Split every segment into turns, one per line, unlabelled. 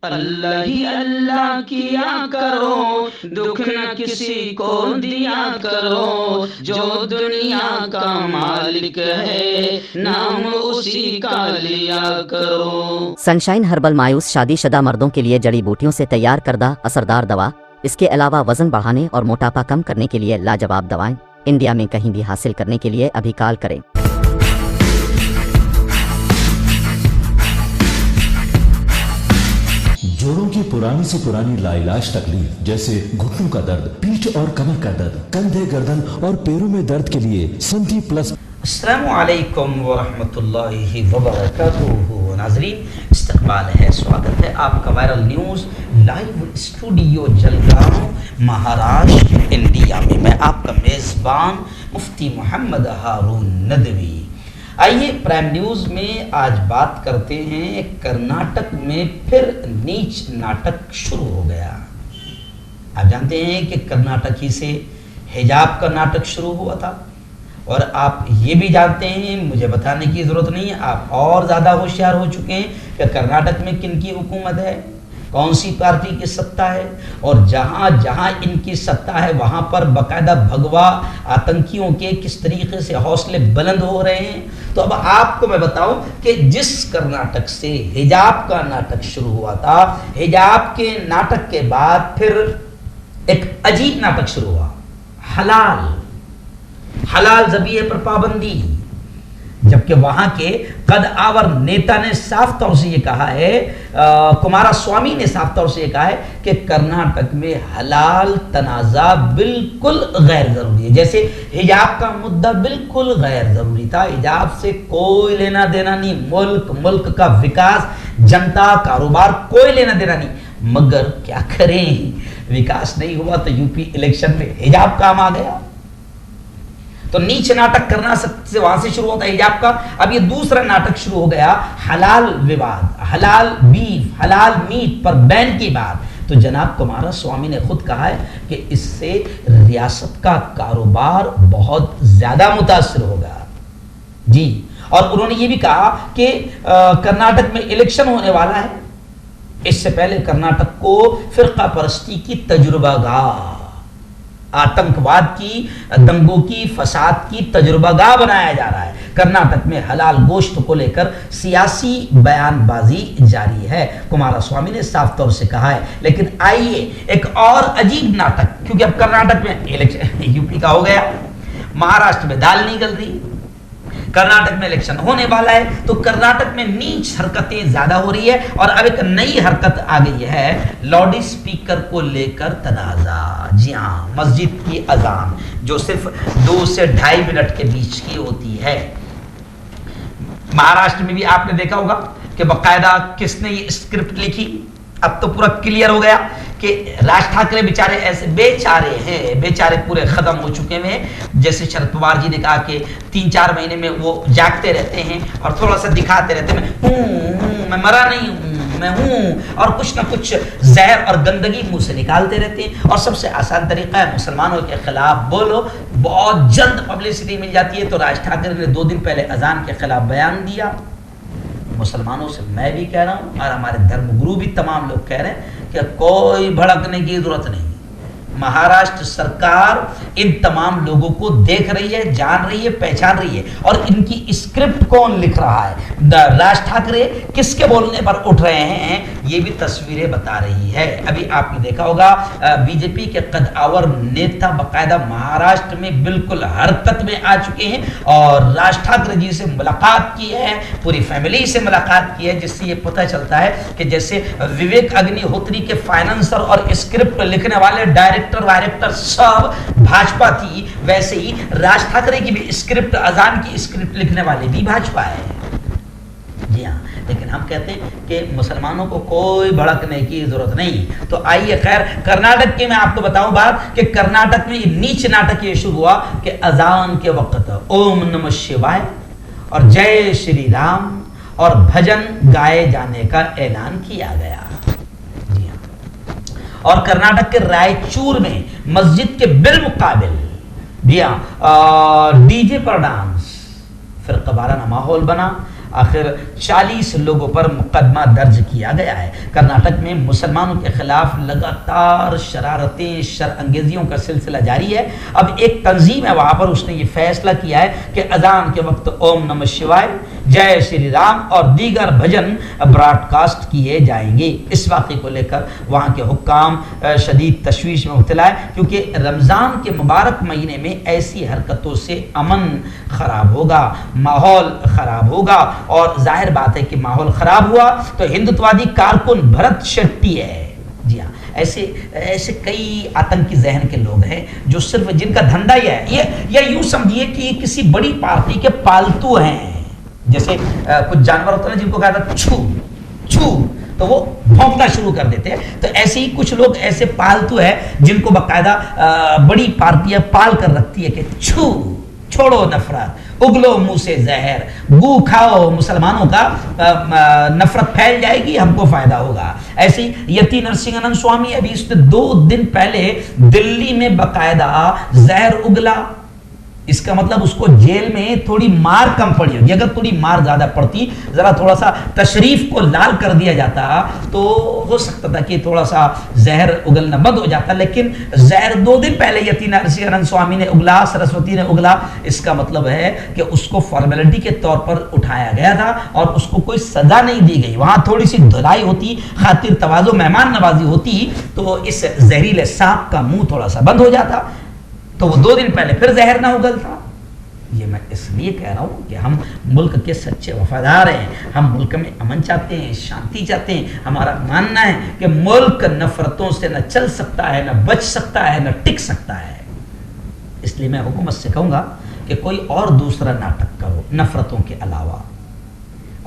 अल्लाह ही अल्लाह किया करो, दुख न किसी को दिया करो, जो दुनिया का मालिक है नाम उसी का लिया करो।
सनशाइन हर्बल मायूस शादीशुदा मर्दों के लिए जड़ी बूटियों से तैयार करदा असरदार दवा। इसके अलावा वजन बढ़ाने और मोटापा कम करने के लिए लाजवाब दवाएं इंडिया में कहीं भी हासिल करने के लिए अभी कॉल करें।
जोड़ों की पुरानी से पुरानी लाइलाज तकलीफ जैसे घुटनों का दर्द, पीठ और कमर का दर्द, कंधे, गर्दन और पैरों में दर्द के लिए संधि प्लस।
अस्सलामु अलैकुम वरहमतुल्लाहि वबरकातुहू। नाज़रीन, इस्तकबाल है, स्वागत है आपका viral news live studio Jalgaon Maharashtra India में। मैं आपका मेज़बान मुफ्ती मोहम्मद हारून नदवी। आइए प्राइम न्यूज़ में आज बात करते हैं, कर्नाटक में फिर नीच नाटक शुरू हो गया। आप जानते हैं कि कर्नाटक ही से हिजाब का नाटक शुरू हुआ था, और आप ये भी जानते हैं, मुझे बताने की ज़रूरत नहीं है, आप और ज़्यादा होशियार हो चुके हैं कि कर्नाटक में किन की हुकूमत है, कौन सी पार्टी की सत्ता है, और जहाँ जहाँ इनकी सत्ता है वहाँ पर बाकायदा भगवा आतंकियों के किस तरीके से हौसले बुलंद हो रहे हैं। तो अब आपको मैं बताऊं कि जिस कर्नाटक से हिजाब का नाटक शुरू हुआ था, हिजाब के नाटक के बाद फिर एक अजीब नाटक शुरू हुआ, हलाल ज़बीहे पर पाबंदी। जबकि वहां के कद आवर नेता ने साफ तौर से ये कहा है, कुमारस्वामी ने साफ तौर से ये कहा है कि कर्नाटक में हलाल तनाज़ा बिल्कुल गैर जरूरी है। जैसे हिजाब का मुद्दा बिल्कुल गैर जरूरी था, हिजाब से कोई लेना देना नहीं, मुल्क का विकास, जनता, कारोबार कोई लेना देना नहीं। मगर क्या करें, विकास नहीं हुआ तो यूपी इलेक्शन में हिजाब काम आ गया। तो नीच नाटक करना से वहां से शुरू होता है हिजाब का। अब ये दूसरा नाटक शुरू हो गया, हलाल विवाद, हलाल बीफ, हलाल मीट पर बैन की बात। तो जनाब कुमारस्वामी ने खुद कहा है कि इससे रियासत का कारोबार बहुत ज्यादा मुतासिर होगा जी। और उन्होंने ये भी कहा कि कर्नाटक में इलेक्शन होने वाला है, इससे पहले कर्नाटक को फिरका परस्ती की तजुर्बागाह, आतंकवाद की, दंगों की, फसाद की तजुर्बागाह बनाया जा रहा है। कर्नाटक में हलाल गोश्त को लेकर सियासी बयानबाजी जारी है, कुमारस्वामी ने साफ तौर से कहा है। लेकिन आइए एक और अजीब नाटक, क्योंकि अब कर्नाटक में इलेक्शन यूपी का हो गया, महाराष्ट्र में दाल नहीं गल रही, कर्नाटक में इलेक्शन होने वाला है, तो कर्नाटक में नीच हरकतें ज्यादा हो रही है। और अब एक नई हरकत आ गई है, लाउड स्पीकर को लेकर तनाजा। जी हाँ, मस्जिद की अजान जो सिर्फ 2 से 2.5 मिनट के बीच की होती है। महाराष्ट्र में भी आपने देखा होगा कि बाकायदा किसने ये स्क्रिप्ट लिखी। अब तो पूरा क्लियर हो गया कि राज ठाकरे बेचारे ऐसे बेचारे हैं, बेचारे पूरे खत्म हो चुके हैं। जैसे शरद पवार जी ने कहा कि 3-4 महीने में वो जागते रहते हैं और थोड़ा सा दिखाते रहते हैं, मैं मरा नहीं हूं, मैं हूं, और कुछ ना कुछ जहर और गंदगी मुंह से निकालते रहते हैं। और सबसे आसान तरीका है, मुसलमानों के खिलाफ बोलो, बहुत जल्द पब्लिसिटी मिल जाती है। तो राज ठाकरे ने 2 दिन पहले अजान के खिलाफ बयान दिया। मुसलमानों से मैं भी कह रहा हूं और हमारे धर्मगुरु भी तमाम लोग कह रहे हैं कि कोई भड़कने की जरूरत नहीं। महाराष्ट्र सरकार इन तमाम लोगों को देख रही है, जान रही है, पहचान रही है। और इनकी स्क्रिप्ट कौन लिख रहा है, राज ठाकरे किसके बोलने पर उठ रहे हैं, ये भी तस्वीरें बता रही है। अभी आपने देखा होगा बीजेपी के कद्दावर नेता बाकायदा महाराष्ट्र में बिल्कुल हरकत में आ चुके हैं और राज ठाकरे जी से मुलाकात की है, पूरी फैमिली से मुलाकात की है, जिससे ये पता चलता है कि जैसे विवेक अग्निहोत्री के फाइनेंसर और स्क्रिप्ट लिखने वाले डायरेक्टर वायरेक्टर सब भाजपा थी, वैसे ही राज ठाकरे की भी स्क्रिप्ट, अजान की स्क्रिप्ट लिखने वाले भी भाजपा है। जी हाँ, लेकिन हम कहते हैं कि मुसलमानों को कोई भड़कने की जरूरत नहीं। तो आइए, खैर कर्नाटक की मैं आपको बताऊं बात कि कर्नाटक में नीच नाटक ये शुरू हुआ कि अजान के वक्त ओम नमः शिवाय और जय श्री राम और भजन गाए जाने का ऐलान किया गया। और कर्नाटक के रायचूर में मस्जिद के बिलमुकाबिल डीजे पर डांस, फिर कबाराना माहौल बना। आखिर 40 लोगों पर मुकदमा दर्ज किया गया है। कर्नाटक में मुसलमानों के खिलाफ लगातार शरारतें, शरअंगेजियों का सिलसिला जारी है। अब एक तंजीम है वहां पर, उसने ये फैसला किया है कि अजान के वक्त ओम नमः शिवाय, जय श्री राम और दीगर भजन ब्रॉडकास्ट किए जाएंगे। इस वाक़े को लेकर वहां के हुक्काम शदीद तशवीश में मुब्तला है, क्योंकि रमज़ान के मुबारक महीने में ऐसी हरकतों से अमन खराब होगा, माहौल खराब होगा, और जाहिर बात है कि माहौल खराब हुआ तो हिंदुत्ववादी कारकुन भरत शेट्टी है, जी हाँ, ऐसे कई आतंकी जहन के लोग हैं जो सिर्फ जिनका धंधा ही है ये यूं समझिए कि किसी बड़ी पार्टी के पालतू हैं। जैसे कुछ जानवर होते हैं जिनको कहता है छू छू, तो वो भौंकना शुरू कर देते हैं। तो ऐसे ही कुछ लोग ऐसे पालतू है जिनको बाकायदा बड़ी पार्टियां पाल कर रखती है कि छू, छोड़ो नफरत, उगलो मुंह से जहर, गू खाओ, मुसलमानों का नफरत फैल जाएगी, हमको फायदा होगा। ऐसे ही यति नरसिंहानंद स्वामी अभी इसने 2 दिन पहले दिल्ली में बाकायदा जहर उगला। इसका मतलब उसको जेल में थोड़ी मार कम पड़ी होगी। अगर थोड़ी मार ज्यादा पड़ती, जरा थोड़ा सा तशरीफ को लाल कर दिया जाता, तो हो सकता था कि थोड़ा सा जहर उगलना बंद हो जाता। लेकिन जहर 2 दिन पहले यति नरसिंहानंद स्वामी ने उगला, सरस्वती ने उगला। इसका मतलब है कि उसको फॉर्मेलिटी के तौर पर उठाया गया था और उसको कोई सजा नहीं दी गई। वहां थोड़ी सी धुलाई होती, खातिर तवाज़ो, मेहमान नवाजी होती, तो इस जहरीले सांप का मुंह थोड़ा सा बंद हो जाता, तो वो 2 दिन पहले फिर जहर ना उगलता। ये मैं इसलिए कह रहा हूं कि हम मुल्क के सच्चे वफादार हैं, हम मुल्क में अमन चाहते हैं, शांति चाहते हैं। हमारा मानना है कि मुल्क नफरतों से न चल सकता है, न बच सकता है, न टिक सकता है। इसलिए मैं हुकूमत से कहूंगा कि कोई और दूसरा नाटक करो नफरतों के अलावा,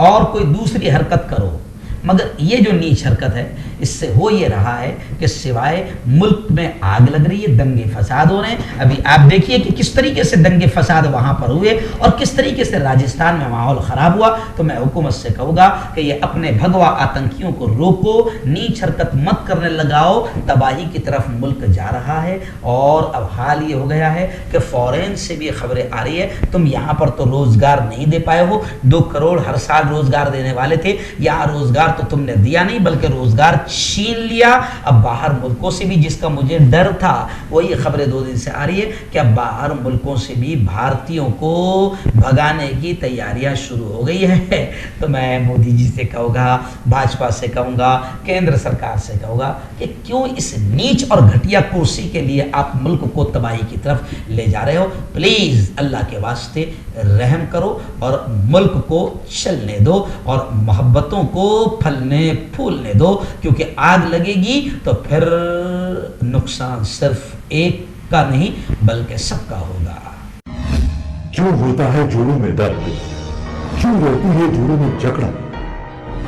और कोई दूसरी हरकत करो। मगर ये जो नीच हरकत है, इससे हो ये रहा है कि सिवाय मुल्क में आग लग रही है, दंगे फसाद हो रहे हैं। अभी आप देखिए कि किस तरीके से दंगे फसाद वहां पर हुए और किस तरीके से राजस्थान में माहौल खराब हुआ। तो मैं हुकूमत से कहूँगा कि ये अपने भगवा आतंकियों को रोको, नीच हरकत मत करने लगाओ। तबाही की तरफ मुल्क जा रहा है। और अब हाल ये हो गया है कि फॉरेन से भी खबरें आ रही है, तुम यहाँ पर तो रोजगार नहीं दे पाए हो, 2 करोड़ हर साल रोजगार देने वाले थे, यहाँ रोजगार तो तुमने दिया नहीं बल्कि रोजगार छीन लिया। अब बाहर मुल्कों से भी, जिसका मुझे डर था, वही खबरें 2 दिन से आ रही है कि अब बाहर मुल्कों से भी भारतीयों को भगाने की तैयारियां शुरू हो गई है। तो मैं मोदी जी से कहूँगा, भाजपा से कहूँगा, केंद्र सरकार से कहूँगा कि क्यों इस नीच और घटिया कुर्सी के लिए आप मुल्क को तबाही की तरफ ले जा रहे हो। प्लीज अल्लाह के वास्ते रहम करो और मुल्क को चलने दो और मोहब्बतों को फलने फूलने दो, क्योंकि आग लगेगी तो फिर नुकसान सिर्फ एक का नहीं बल्कि सबका होगा।
क्यों होता है जोड़ों में दर्द, क्यों रहती है जोड़ों में जकड़न,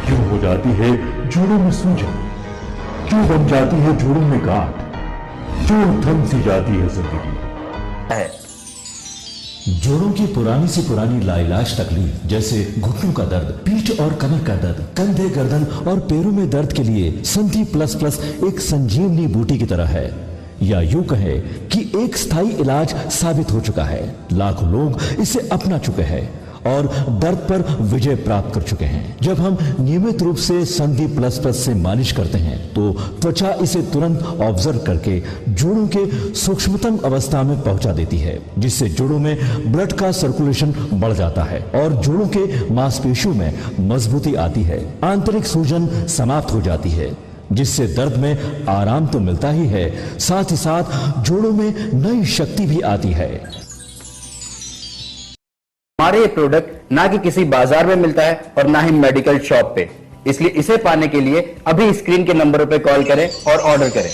क्यों हो जाती है जोड़ों में सूजन, क्यों बन जाती है जोड़ों में गांठ, क्यों थम सी जाती है जिंदगी।
जोड़ों की पुरानी से पुरानी लाइलाज तकलीफ जैसे घुटनों का दर्द, पीठ और कमर का दर्द, कंधे, गर्दन और पैरों में दर्द के लिए संधि प्लस प्लस एक संजीवनी बूटी की तरह है, या यूं कहे कि एक स्थायी इलाज साबित हो चुका है। लाखों लोग इसे अपना चुके हैं और दर्द पर विजय प्राप्त कर चुके हैं। जब हम नियमित रूप से संधि प्लस प्लस से मालिश करते हैं तो त्वचा इसे तुरंत ऑब्जर्व करके जोड़ों के सूक्ष्मतम अवस्था में पहुंचा देती है, जिससे जोड़ों में ब्लड का सर्कुलेशन बढ़ जाता है और जोड़ों के मांसपेशियों में मजबूती आती है। आंतरिक सूजन समाप्त हो जाती है, जिससे दर्द में आराम तो मिलता ही है, साथ ही साथ जोड़ों में नई शक्ति भी आती है।
हमारे ये प्रोडक्ट ना कि किसी बाजार में मिलता है और ना ही मेडिकल शॉप पे, इसलिए इसे पाने के लिए अभी स्क्रीन के नंबरों पे कॉल करें और ऑर्डर करें।